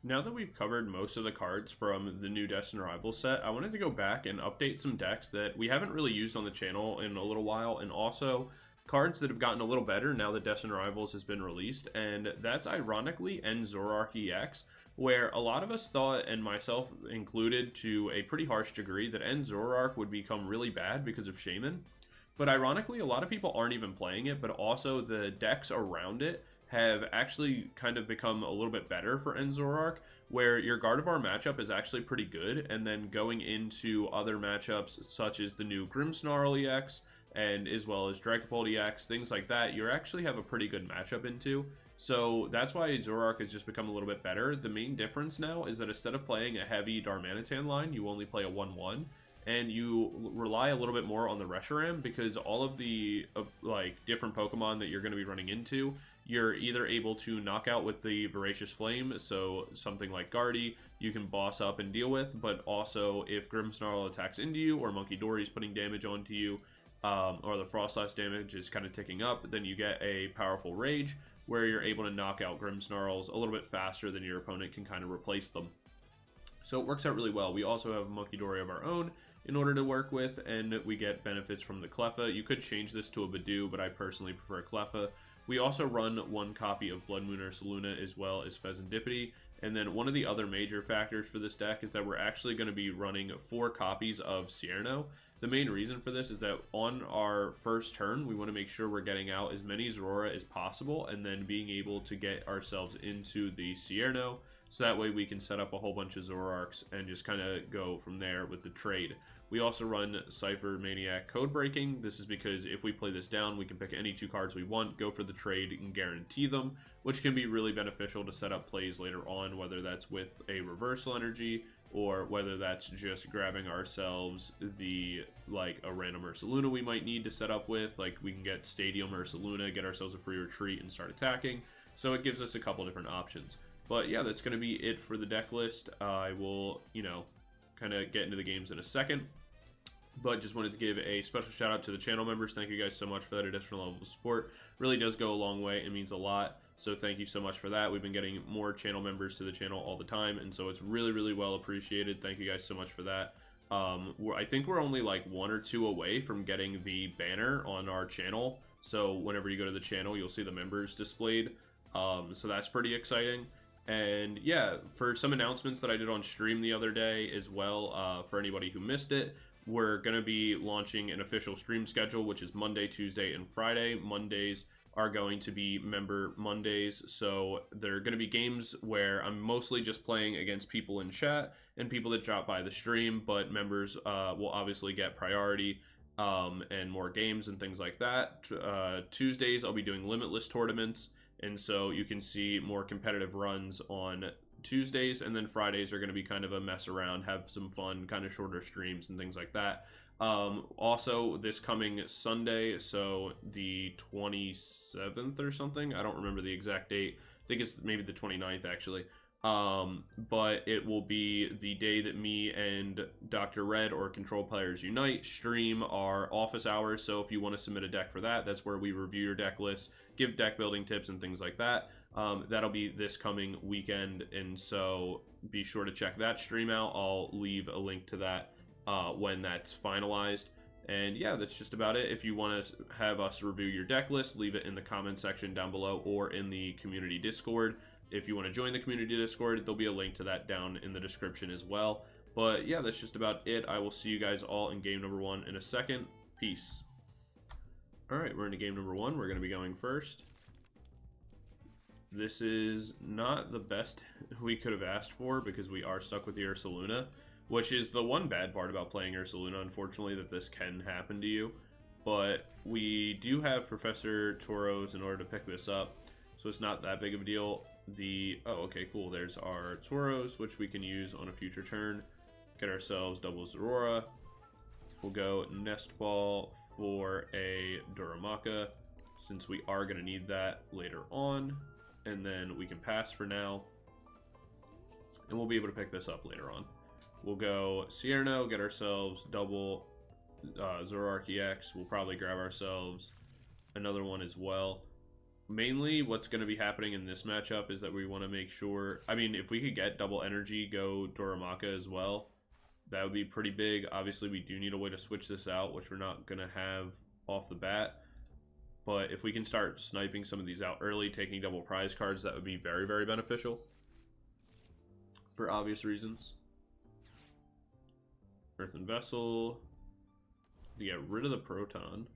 Now that we've covered most of the cards from the new Destined Rivals set, I wanted to go back and update some decks that we haven't really used on the channel in a little while, and also cards that have gotten a little better now that Destined Rivals has been released, and that's ironically Zoroark EX, where a lot of us thought, and myself included to a pretty harsh degree, that Zoroark would become really bad because of Shaman. But ironically, a lot of people aren't even playing it, but also the decks around it have actually kind of become a little bit better for Zoroark, where your Gardevoir matchup is actually pretty good, and then going into other matchups such as the new Grimmsnarl EX, and as well as Dragapult EX, things like that, you actually have a pretty good matchup into. So that's why Zoroark has just become a little bit better. The main difference now is that instead of playing a heavy Darmanitan line, you only play a 1-1. And you rely a little bit more on the Reshiram, because all of the like different Pokemon that you're going to be running into, you're either able to knock out with the Voracious Flame, so something like Guardy, you can boss up and deal with, but also if Grimmsnarl attacks into you, or Munkidori is putting damage onto you, or the Frostlass damage is kind of ticking up, then you get a powerful Rage, where you're able to knock out Grimmsnarls a little bit faster than your opponent can kind of replace them. So it works out really well. We also have Munkidori of our own in order to work with, and we get benefits from the Cleffa. You could change this to a Badoo, but I personally prefer Cleffa. We also run one copy of Bloodmoon Ursaluna as well as Fezandipiti, and then one of the other major factors for this deck is that we're actually going to be running 4 copies of Cyrano. The main reason for this is that on our first turn, we want to make sure we're getting out as many Zorua as possible, and then being able to get ourselves into the Cyrano, so that way we can set up a whole bunch of Zoroarks and just kind of go from there with the trade. We also run Cypher Maniac Code Breaking. This is because if we play this down, we can pick any 2 cards we want, go for the trade, and guarantee them, which can be really beneficial to set up plays later on, whether that's with a Reversal Energy, or whether that's just grabbing ourselves a random Ursaluna we might need to set up with. Like, we can get Stadium Ursaluna, get ourselves a free retreat, and start attacking. So it gives us a couple different options. But yeah, that's going to be it for the deck list. I will, kind of get into the games in a second. But just wanted to give a special shout out to the channel members. Thank you guys so much for that additional level of support. Really does go a long way. It means a lot. So thank you so much for that. We've been getting more channel members to the channel all the time, and so it's really, really well appreciated. Thank you guys so much for that. I think we're only like 1 or 2 away from getting the banner on our channel. So whenever you go to the channel, you'll see the members displayed. So that's pretty exciting. And yeah, for some announcements that I did on stream the other day as well, for anybody who missed it, we're going to be launching an official stream schedule, which is Monday, Tuesday, and Friday. Mondays are going to be member Mondays, so there are going to be games where I'm mostly just playing against people in chat and people that drop by the stream, but members will obviously get priority and more games and things like that. Tuesdays, I'll be doing limitless tournaments, and so you can see more competitive runs on Tuesdays, and then Fridays are going to be kind of a mess around, have some fun, kind of shorter streams and things like that. Also, this coming Sunday, so the 27th or something, I don't remember the exact date. I think it's maybe the 29th, actually. But it will be the day that me and Dr. Red, or Control Players Unite, stream our office hours. So if you want to submit a deck for that, that's where we review your deck list, give deck building tips and things like that. That'll be this coming weekend, and so be sure to check that stream out. I'll leave a link to that when that's finalized. And yeah, that's just about it. If you want to have us review your deck list, leave it in the comment section down below or in the community Discord. If you want to join the community Discord, there'll be a link to that down in the description as well. But yeah, that's just about it. I will see you guys all in game number 1 in a second. Peace. All right, we're into game number 1. We're going to be going first. This is not the best we could have asked for, because we are stuck with the Ursaluna, which is the one bad part about playing Ursaluna, unfortunately, that this can happen to you. But we do have Professor Toros in order to pick this up, so it's not that big of a deal. Oh, okay, cool. There's our Toros, which we can use on a future turn. Get ourselves double Zorua. We'll go Nest Ball for a Darumaka, since we are going to need that later on. And then we can pass for now, and we'll be able to pick this up later on. We'll go Cyrano, get ourselves double Zoroark EX. We'll probably grab ourselves another one as well. mainly what's going to be happening in this matchup is that we want to make sure, I mean, if we could get double energy, go Darumaka as well, that would be pretty big. Obviously, we do need a way to switch this out, which we're not going to have off the bat. But if we can start sniping some of these out early, taking double prize cards, that would be very, very beneficial. For obvious reasons. Earthen Vessel. To get rid of the Proton.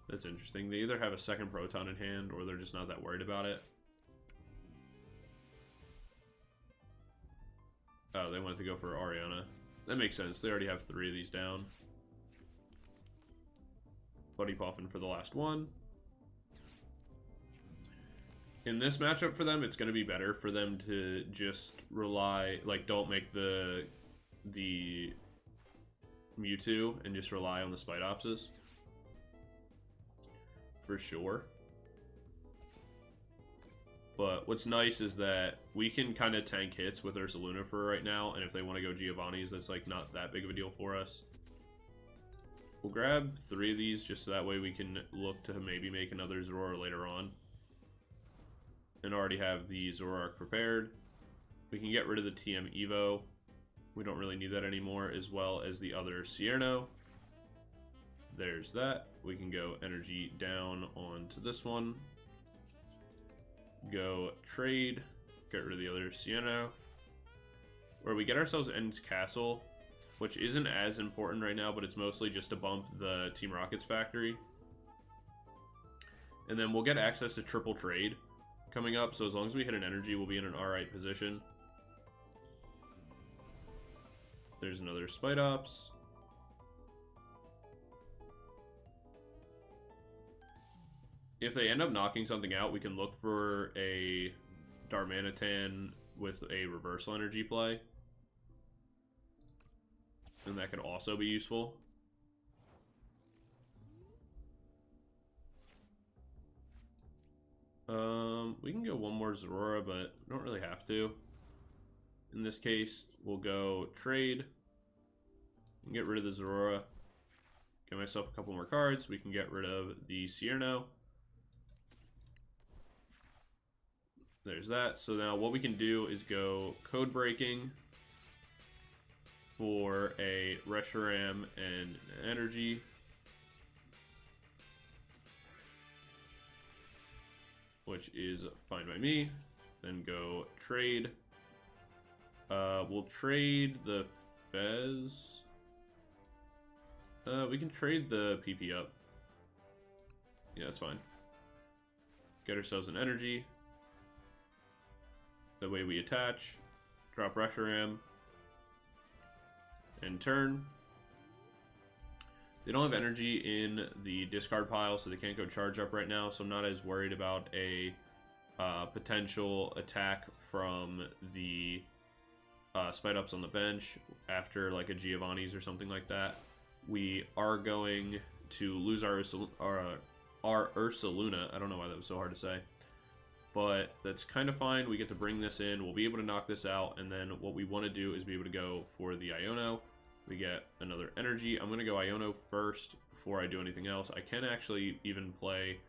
That's interesting. They either have a second Proton in hand, or they're just not that worried about it. Oh, they wanted to go for Ariana. That makes sense. They already have 3 of these down. Buddy Poffin for the last one. In this matchup for them, it's going to be better for them to just rely, like, don't make the Mewtwo and just rely on the Spitopses. For sure. But what's nice is that we can kind of tank hits with Ursaluna for right now, and if they want to go Giovanni's, that's like not that big of a deal for us. We'll grab 3 of these just so that way we can look to maybe make another Zoroark later on. And already have the Zoroark prepared. We can get rid of the TM Evo. We don't really need that anymore, as well as the other Cyrano. There's that. We can go energy down onto this one. Go trade. Get rid of the other Cyrano. Where we get ourselves End's Castle, which isn't as important right now, but it's mostly just to bump the Team Rocket's factory. And then we'll get access to triple trade coming up, so as long as we hit an energy, we'll be in an alright position. There's another Spitops. If they end up knocking something out, we can look for a Darmanitan with a reversal energy play. And that could also be useful. We can go one more Zorua, but we don't really have to. In this case, we'll go trade. Get rid of the Zorua. Get myself a couple more cards. We can get rid of the Cyrano. There's that. So now what we can do is go code breaking for a Reshiram and energy. Which is fine by me. Then go trade. We'll trade the Fez. We can trade the PP up. Yeah, that's fine. Get ourselves an energy. That way we attach. Drop Reshiram. And turn. They don't have energy in the discard pile, so they can't go charge up right now, so I'm not as worried about a potential attack from the Spite-Ups on the bench after like a Giovanni's or something like that. We are going to lose our Ursaluna. I don't know why that was so hard to say. But that's kind of fine. We get to bring this in. We'll be able to knock this out, and then what we want to do is be able to go for the Iono. We get another energy. I'm going to go Iono first before I do anything else. I can actually even play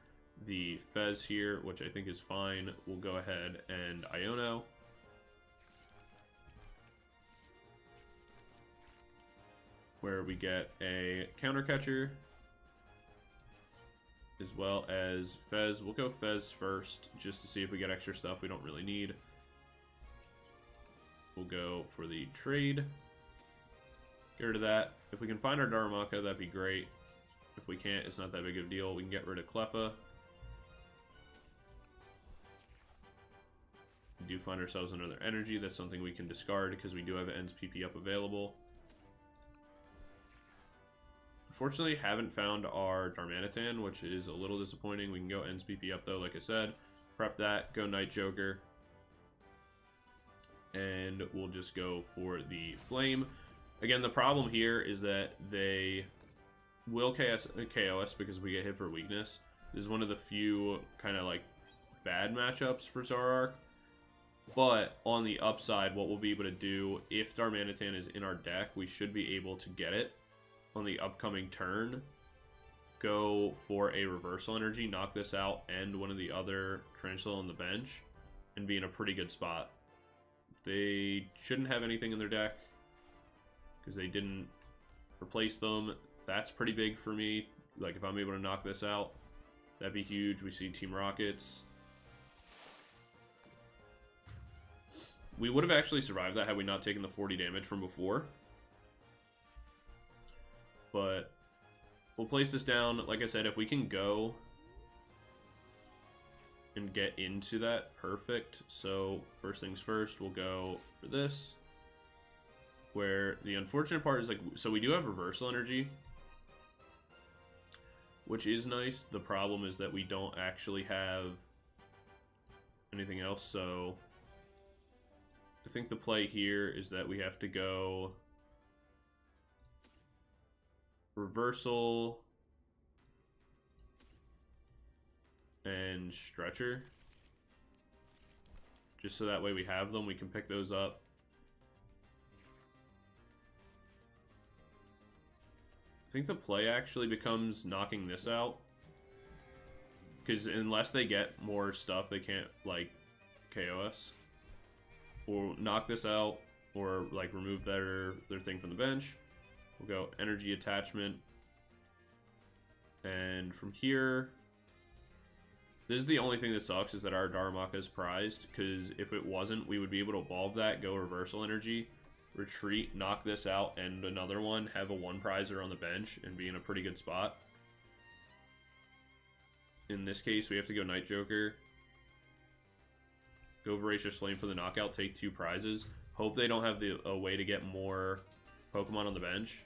the Fez here, which I think is fine. We'll go ahead and Iono. Where we get a counter catcher, as well as Fez. We'll go Fez first, just to see if we get extra stuff we don't really need. We'll go for the trade. Get rid of that. If we can find our Darumaka, that'd be great. If we can't, it's not that big of a deal. We can get rid of Cleffa. We do find ourselves another energy. That's something we can discard because we do have End's PP up available. Unfortunately, haven't found our Darmanitan, which is a little disappointing. We can go End's PP up though, like I said. Prep that, go Night Joker. And we'll just go for the Flame. Again, the problem here is that they will KOS because we get hit for weakness. This is one of the few kind of like bad matchups for Zoroark. But on the upside, what we'll be able to do, if Darmanitan is in our deck, we should be able to get it on the upcoming turn. go for a reversal energy, knock this out, and one of the other Tarantula on the bench, and be in a pretty good spot. They shouldn't have anything in their deck because they didn't replace them. That's pretty big for me. Like, if I'm able to knock this out, that'd be huge. We see Team Rockets. We would have actually survived that had we not taken the 40 damage from before. But we'll place this down. Like I said, if we can go and get into that, perfect. So first things first, we'll go for this. Where the unfortunate part is, like, so we do have reversal energy, which is nice. The problem is that we don't actually have anything else, so I think the play here is that we have to go reversal and stretcher, just so that way we have them, we can pick those up. I think the play actually becomes knocking this out, because unless they get more stuff, they can't, like, KO us. We'll knock this out, or, like, remove their thing from the bench. We'll go energy attachment. And from here, this is the only thing that sucks, is that our Darumaka is prized, because if it wasn't, we would be able to evolve that, go reversal energy, retreat, knock this out, and another one, have a one prizer on the bench, and be in a pretty good spot. In this case, we have to go Night Joker, go Voracious Flame for the knockout, take 2 prizes. Hope they don't have a way to get more Pokemon on the bench.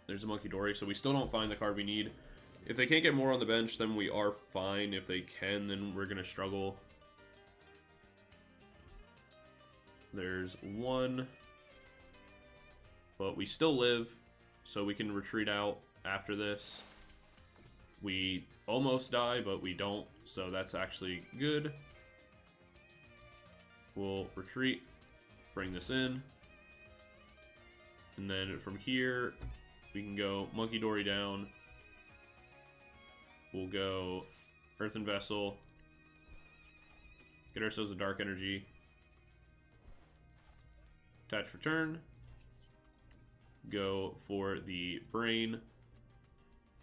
There's a Munkidori, so we still don't find the card we need. If they can't get more on the bench, then we are fine. If they can, then we're going to struggle. There's 1. But we still live, so we can retreat out after this. We almost die, but we don't, so that's actually good. We'll retreat, bring this in, and then from here, we can go Munkidori down. We'll go Earthen Vessel, get ourselves a Dark Energy, attach return, go for the Brain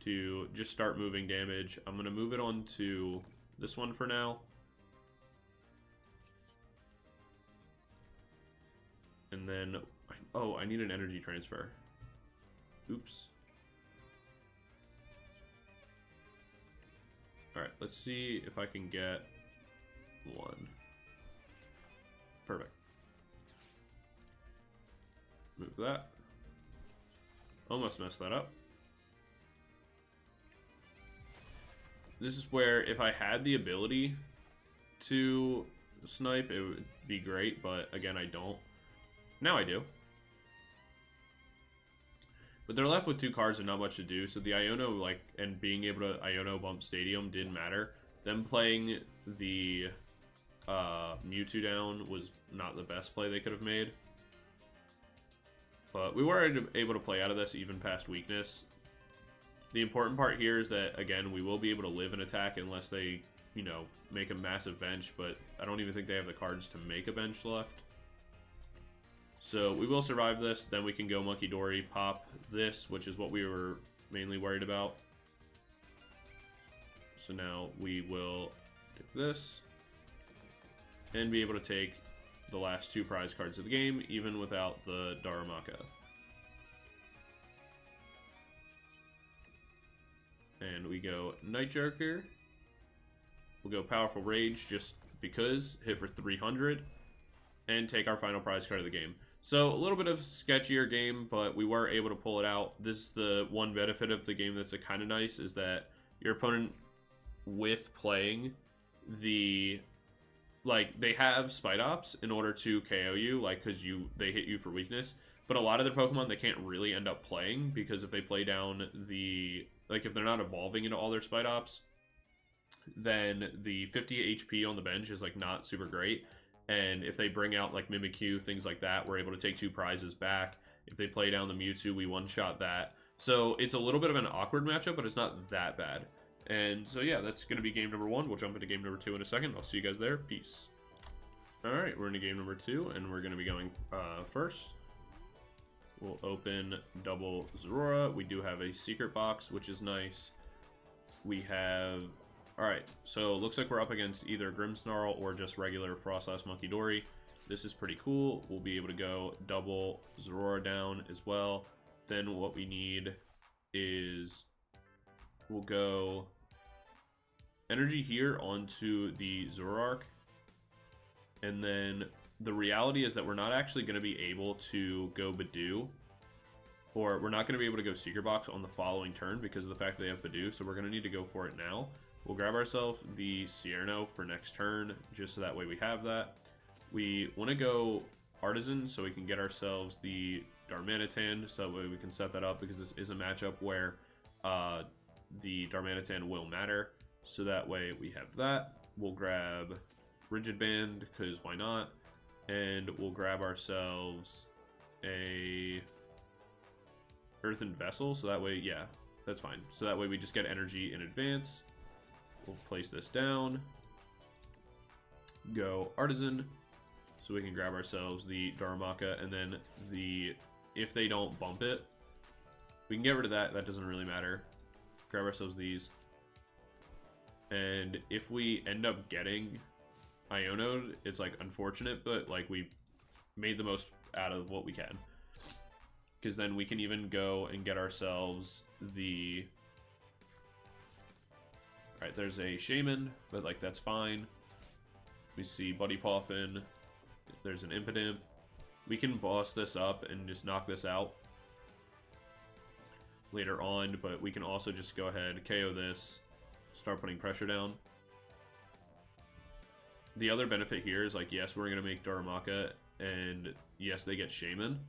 to just start moving damage. I'm going to move it on to this one for now. And then, oh, I need an energy transfer. Oops. Alright, let's see if I can get 1. Perfect. Move that. Almost messed that up. This is where, if I had the ability to snipe, it would be great, but again, I don't. Now I do. But they're left with 2 cards and not much to do, so the Iono, like, and being able to Iono bump Stadium didn't matter. Them playing the Mewtwo down was not the best play they could have made. But we were able to play out of this even past weakness. The important part here is that, again, we will be able to live and attack unless they, you know, make a massive bench, but I don't even think they have the cards to make a bench left. So we will survive this, then we can go Munkidori, pop this, which is what we were mainly worried about. So now we will take this, and be able to take the last 2 prize cards of the game, even without the Darumaka. And we go Night Joker. We'll go Powerful Rage just because, hit for 300, and take our final prize card of the game. So a little bit of sketchier game, but we were able to pull it out. This is the one benefit of the game that's kind of nice, is that your opponent, with playing the, like, they have Spite Ops in order to KO you, like, because they hit you for weakness. But a lot of their Pokemon they can't really end up playing, because if they play down the, like, if they're not evolving into all their Spite Ops, then the 50 HP on the bench is, like, not super great. And if they bring out, like, Mimikyu, things like that, we're able to take 2 prizes back. If they play down the Mewtwo, we one-shot that. So it's a little bit of an awkward matchup, but it's not that bad. And so yeah, that's going to be game number 1. We'll jump into game number 2 in a second. I'll see you guys there. Peace. Alright, we're into game number 2, and we're going to be going first. We'll open double Zorua. We do have a secret box, which is nice. We have... Alright, so it looks like we're up against either Grimmsnarl or just regular Frostlass Munkidori. This is pretty cool. We'll be able to go double Zorua down as well. Then what we need is... We'll go energy here onto the Zoroark. And then the reality is that we're not actually going to be able to go Badoo. Or we're not going to be able to go Secret Box on the following turn because of the fact that they have Badoo. So we're going to need to go for it now. We'll grab ourselves the Cyrano for next turn, just so that way we have that. We want to go Artazon so we can get ourselves the Darmanitan, so that way we can set that up because this is a matchup where the Darmanitan will matter. So that way we have that. We'll grab Rigid Band, because why not? And we'll grab ourselves a Earthen Vessel, so that way, yeah, that's fine. So that way we just get energy in advance. We'll place this down. Go Artazon, so we can grab ourselves the Darumaka, and then if they don't bump it, we can get rid of that. That doesn't really matter. Grab ourselves these. And if we end up getting Iono, it's like unfortunate, but like we made the most out of what we can. Because then we can even go and get ourselves the... Alright, there's a Shaman, but like that's fine. We see Buddy Poffin. There's an Impidimp. We can boss this up and just knock this out later on, but we can also just go ahead, KO this, start putting pressure down. The other benefit here is like, yes, we're going to make Darumaka, and yes, they get Shaman,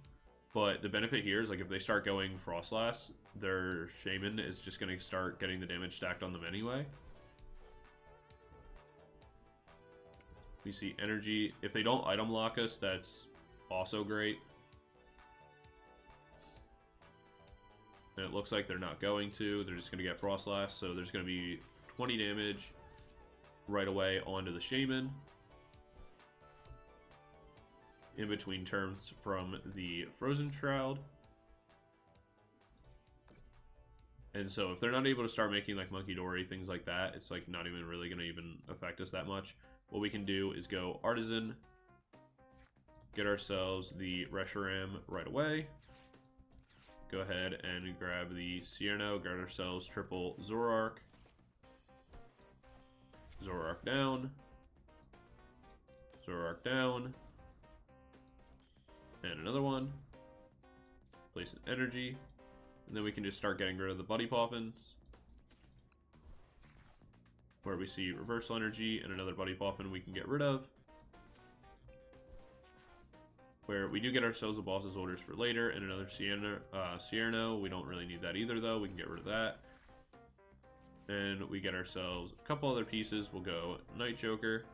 but the benefit here is like if they start going Frostlass, their Shaman is just going to start getting the damage stacked on them anyway. We see energy. If they don't item lock us, that's also great. And it looks like they're not going to. They're just going to get Frostlass, so there's going to be 20 damage right away onto the Shaman. In between turns from the Frozen Shroud. And so if they're not able to start making like Munkidori, things like that, it's like not even really going to even affect us that much. What we can do is go Artazon, get ourselves the Reshiram right away. Go ahead and grab the Cyrano, grab ourselves triple Zoroark. Zoroark down. Zoroark down. And another one. Place an energy. And then we can just start getting rid of the Buddy Poffins. Where we see Reversal Energy and another Buddy Poffin we can get rid of. Where we do get ourselves a Boss's Orders for later and another Cyrano. We don't really need that either though. We can get rid of that. And we get ourselves a couple other pieces. We'll go Night Joker.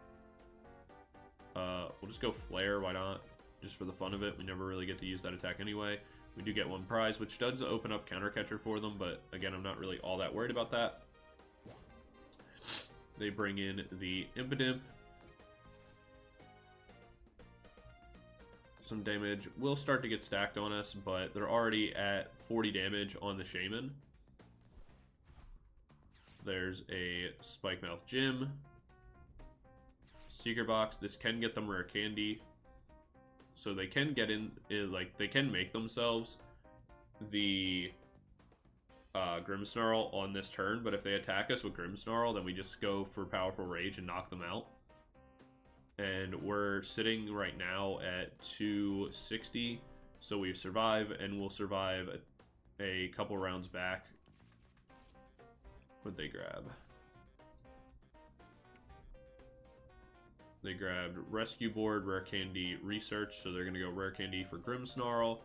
We'll just go Flare, why not? Just for the fun of it. We never really get to use that attack anyway. We do get one prize, which does open up Counter Catcher for them, but again, I'm not really all that worried about that. They bring in the Impidimp. Some damage will start to get stacked on us, but they're already at 40 damage on the Shaman. There's a Spike Mouth Gym. Secret Box. This can get them rare candy. So they can get in, like, they can make themselves the Grimmsnarl on this turn, but if they attack us with Grimmsnarl, then we just go for Powerful Rage and knock them out. And we're sitting right now at 260, so we survive, and we'll survive a couple rounds back. What'd they grab? They grabbed Rescue Board, Rare Candy, Research, so they're going to go Rare Candy for Grimmsnarl,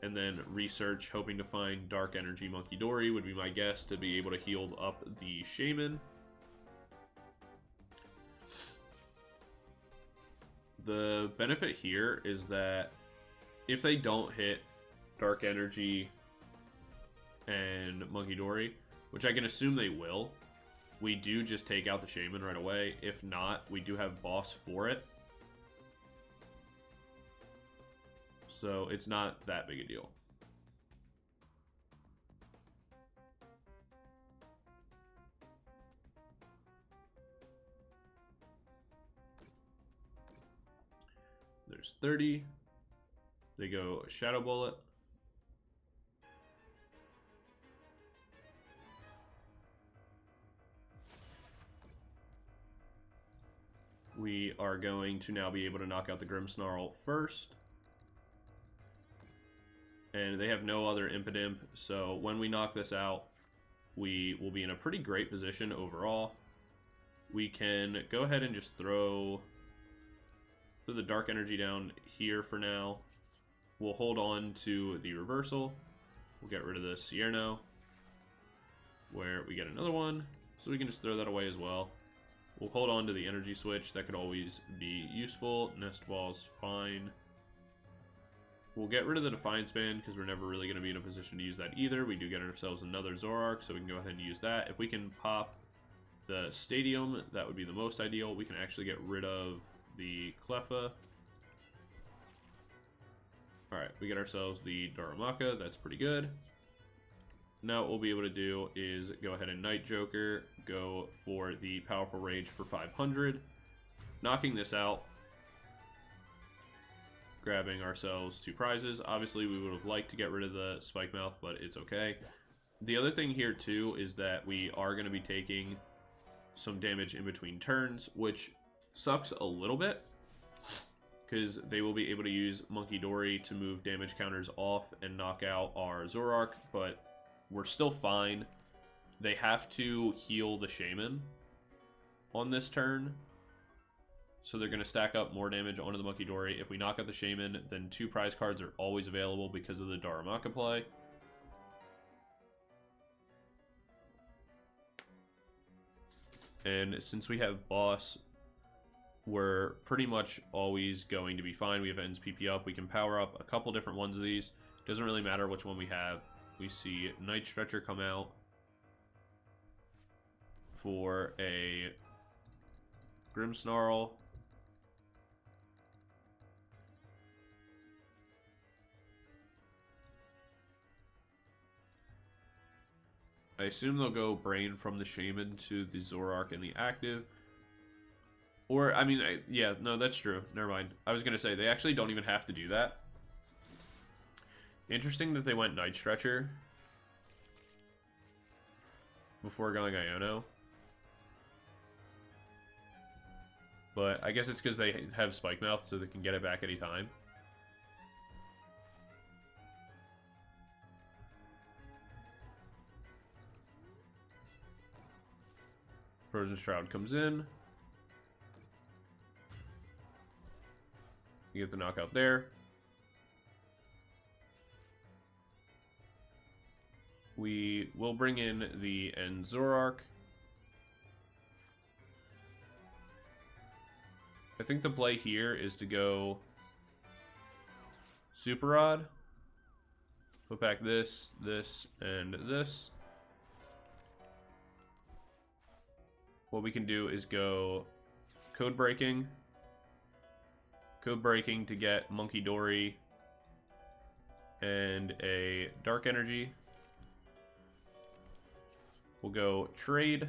and then Research, hoping to find Dark Energy Munkidori would be my guess to be able to heal up the Shaman. The benefit here is that if they don't hit Dark Energy and Munkidori, which I can assume they will, we do just take out the Shaman right away. If not, we do have boss for it. So it's not that big a deal. There's 30. They go Shadow Bullet. We are going to now be able to knock out the Grimmsnarl first. And they have no other Impidimp, so when we knock this out, we will be in a pretty great position overall. We can go ahead and just throw the Dark Energy down here for now. We'll hold on to the Reversal. We'll get rid of the Cyrano, where we get another one, so we can just throw that away as well. We'll hold on to the Energy Switch. That could always be useful. Nest Ball's fine. We'll get rid of the Defiance Band because we're never really going to be in a position to use that either. We do get ourselves another Zoroark, so we can go ahead and use that. If we can pop the Stadium, that would be the most ideal. We can actually get rid of the Cleffa. Alright, we get ourselves the Darumaka. That's pretty good. Now what we'll be able to do is go ahead and Night Joker, go for the Powerful Rage for 500. Knocking this out. Grabbing ourselves 2 prizes. Obviously, we would have liked to get rid of the Spike Mouth, but it's okay. The other thing here, too, is that we are going to be taking some damage in between turns, which sucks a little bit, because they will be able to use Munkidori to move damage counters off and knock out our Zoroark, but we're still fine. They have to heal the Shaman on this turn, so they're going to stack up more damage onto the Munkidori. If we knock out the Shaman, then 2 prize cards are always available because of the Darumaka play. And since we have boss, we're pretty much always going to be fine. We have Ends PP up. We can power up a couple different ones of these. Doesn't really matter which one we have. We see Night Stretcher come out for a Grimmsnarl. I assume they'll go Brain from the Shaman to the Zoroark and the active. Or, I mean, yeah, no, that's true. Never mind. I was going to say, they actually don't even have to do that. Interesting that they went Night Stretcher before going Iono. But I guess it's because they have Spike Mouth, so they can get it back anytime. Frozen Shroud comes in. You get the knockout there. We will bring in the End Zoroark. I think the play here is to go Super Rod. Put back this, this, and this. What we can do is go Code Breaking. Code Breaking to get Munkidori and a Dark Energy. We'll go Trade.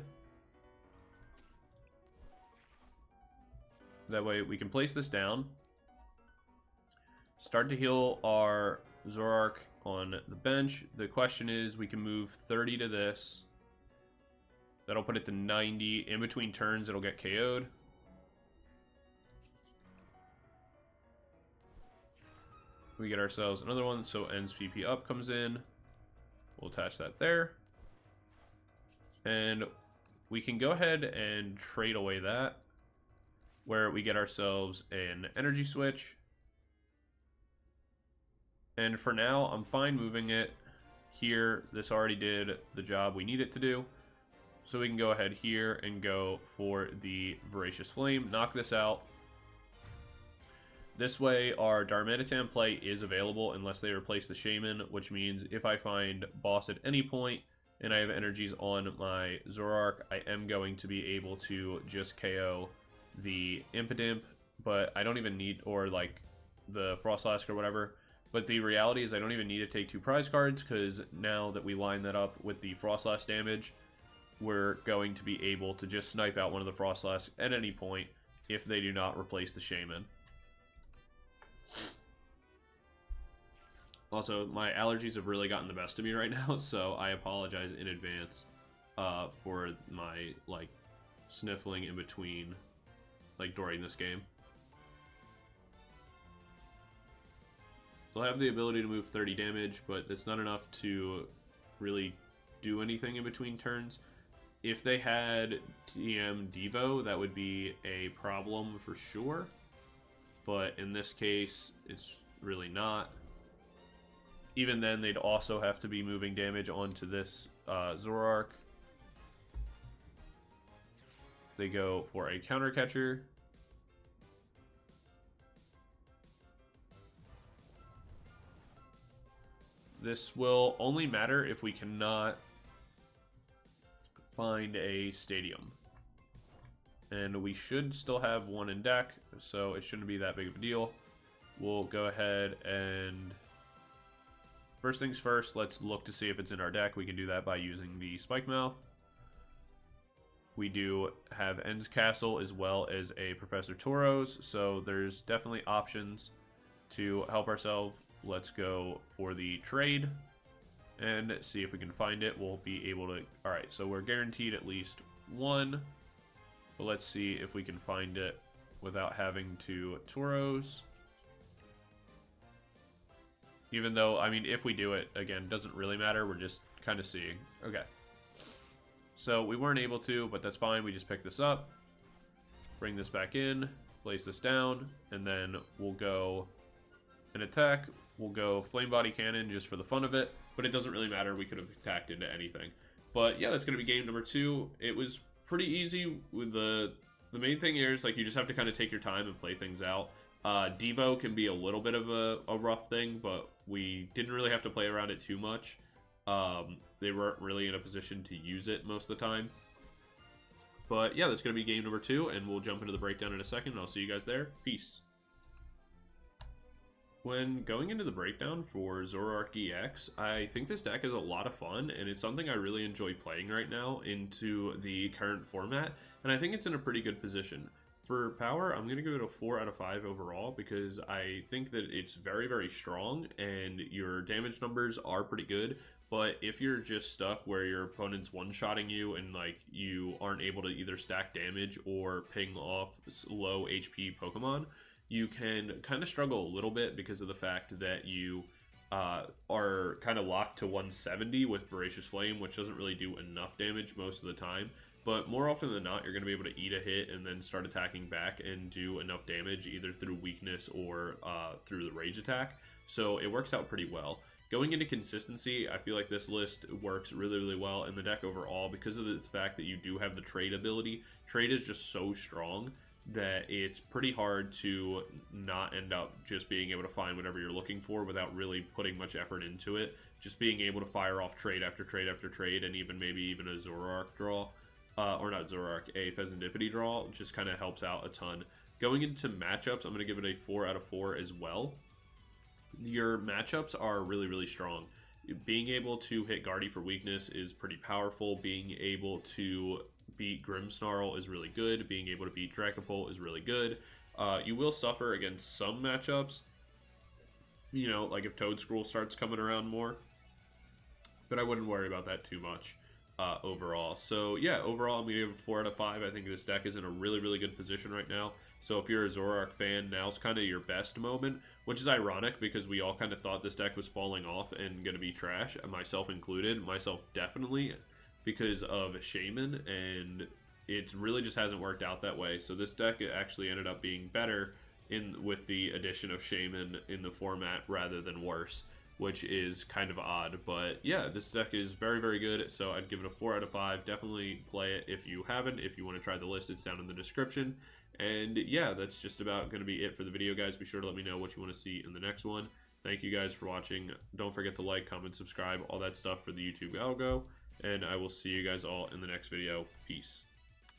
That way we can place this down. Start to heal our Zoroark on the bench. The question is, we can move 30 to this. That'll put it to 90. In between turns, it'll get KO'd. We get ourselves another one, so Ends PP up comes in. We'll attach that there. And we can go ahead and trade away that, where we get ourselves an Energy Switch. And for now, I'm fine moving it here. This already did the job we need it to do. So we can go ahead here and go for the Voracious Flame, knock this out. This way, our Darmanitan play is available unless they replace the Shaman, which means if I find boss at any point and I have energies on my Zoroark, I am going to be able to just KO the Impidimp, but I don't even need, or like the Frostlask or whatever. But the reality is I don't even need to take 2 prize cards, because now that we line that up with the Frostlask damage, we're going to be able to just snipe out one of the Frostlasks at any point if they do not replace the Shaman. Also, my allergies have really gotten the best of me right now, so I apologize in advance for my, like, sniffling in between, like, during this game. They'll have the ability to move 30 damage, but that's not enough to really do anything in between turns. If they had TM Devo, that would be a problem for sure, but in this case, it's really not. Even then, they'd also have to be moving damage onto this Zoroark. They go for a counter catcher. This will only matter if we cannot find a stadium. And we should still have one in deck, so it shouldn't be that big of a deal. We'll go ahead and... First things first, let's look to see if it's in our deck. We can do that by using the Spike Mouth. We do have End's Castle as well as a Professor Tauros, so there's definitely options to help ourselves. Let's go for the trade and see if we can find it. We'll be able to... Alright, so we're guaranteed at least one, but let's see if we can find it without having to Tauros. Even though, I mean, if we do it, again, doesn't really matter. We're just kind of seeing. Okay. So we weren't able to, but that's fine. We just pick this up, bring this back in, place this down, and then we'll go an attack. We'll go Flame Body Cannon just for the fun of it, but it doesn't really matter. We could have attacked into anything. But yeah, that's going to be game number 2. It was pretty easy. With the main thing here is, like, you just have to kind of take your time and play things out. Devo can be a little bit of a rough thing, but we didn't really have to play around it too much. They weren't really in a position to use it most of the time. But yeah, that's going to be game number 2, and we'll jump into the breakdown in a second, and I'll see you guys there. Peace. When going into the breakdown for Zoroark EX, I think this deck is a lot of fun, and it's something I really enjoy playing right now into the current format, and I think it's in a pretty good position. For power, I'm going to give it a 4 out of 5 overall, because I think that it's very, very strong, and your damage numbers are pretty good. But if you're just stuck where your opponent's one-shotting you and, like, you aren't able to either stack damage or ping off low HP Pokemon, you can kind of struggle a little bit because of the fact that you are kind of locked to 170 with Voracious Flame, which doesn't really do enough damage most of the time. But more often than not, you're going to be able to eat a hit and then start attacking back and do enough damage either through weakness or through the rage attack. So it works out pretty well. Going into consistency, I feel like this list works really, really well in the deck overall because of the fact that you do have the trade ability. Trade is just so strong that it's pretty hard to not end up just being able to find whatever you're looking for without really putting much effort into it. Just being able to fire off trade after trade after trade, and maybe even a Zoroark draw. Or not Zoroark, a Fezandipiti draw, just kind of helps out a ton. Going into matchups, I'm going to give it a 4 out of 4 as well. Your matchups are really, really strong. Being able to hit Guardy for weakness is pretty powerful. Being able to beat Grimmsnarl is really good. Being able to beat Dracopult is really good. You will suffer against some matchups, you know, like if Toedscruel starts coming around more. But I wouldn't worry about that too much. Overall. So yeah, overall I'm going to give it a 4 out of 5. I think this deck is in a really, really good position right now. So if you're a Zoroark fan, now's kind of your best moment, which is ironic because we all kind of thought this deck was falling off and going to be trash, myself included. Myself definitely, because of Shaman, and it really just hasn't worked out that way. So this deck actually ended up being better with the addition of Shaman in the format rather than worse. which is kind of odd. But yeah, this deck is very, very good, so I'd give it a 4 out of 5. Definitely play it if you haven't. If you want to try the list, it's down in the description. And yeah, that's just about going to be it for the video, guys. Be sure to let me know what you want to see in the next one. Thank you guys for watching. Don't forget to like, comment, subscribe, all that stuff for the YouTube algo. And I will see you guys all in the next video. Peace.